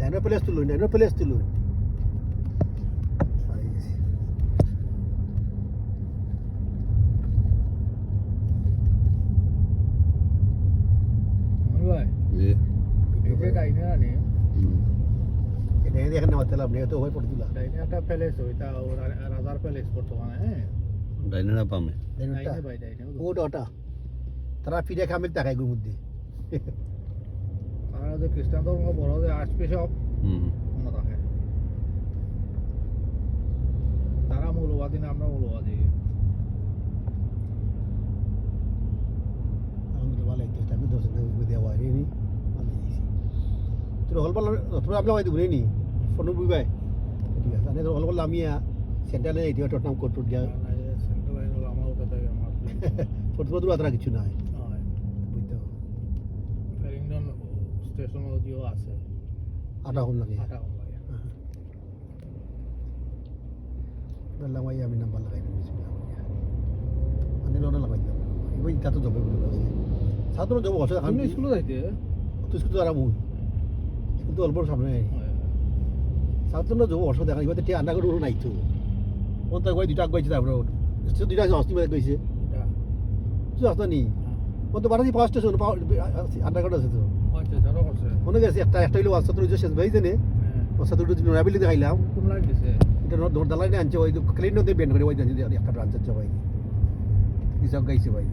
dino place তুলুন জি ডাইনে দেখেন না মাতালাম নিয়ে তো হয়ে পড়ে দিলা একটা প্যালেস ওইটা রাজার প্যালেস বর্তমানে হ্যাঁ ডাইনেরা পামে ডাইনোটা ডাইনে ওটা তারা ফিরে খামিল তাকাই গুর মধ্যে তারা যে খ্রিস্টান ধর্ম বড় যে আর্চবিশপ মনে থাকে তারা মৌলবাদী না আমরা মৌলবাদী alhamdulillah wala ito tabi do sa video wa ni wala isi tu hol bal tu abla wa du ni phone bu bai ঠিক আছে আমি হল বললাম আমি সেন্টারে এই দিও টটনাম কোট গিয়া সেন্ট্রাল লাইন হলো আমার কথা আমার ফটো দূর আতরা কিছু নাই বুঝতে ফেরিংটন স্টেশন ওদিও আছে আটা হল লাগে আটা হল লাগে বললাম ভাই আমি নাম্বার লাগাই দিই বিসমিল্লাহ আমি লোনা লাগাই দিলাম ওই তা তো জবে বলে আছে ছাত্র জব আছে আপনি স্কুলে যাইতে তুই স্কুল আরাম হই স্কুল তো অল্প সামনে ছাত্র জব অর্থ দেখা এবার তে আন্ডা করে নাই তো ওন তার কই দুটা কইছে তারপর সে দুটা হস্তি মে কইছে তুই আসতো নি ও তো বাড়ি ফার্স্ট স্টেশন আন্ডা করে আছে তো আচ্ছা যারা করছে মনে গেছে একটা হইলো ছাত্র যে শেষ ভাই জানে ও ছাত্র দুটো রাবিলি দেখাইলাম কোন লাইন দিছে এটা দলাইনে আনছে ওই ক্লিন নতে বেন্ড করে ওই জানি একটা ব্রাঞ্চ আছে ভাই কি সব গাইছে ভাই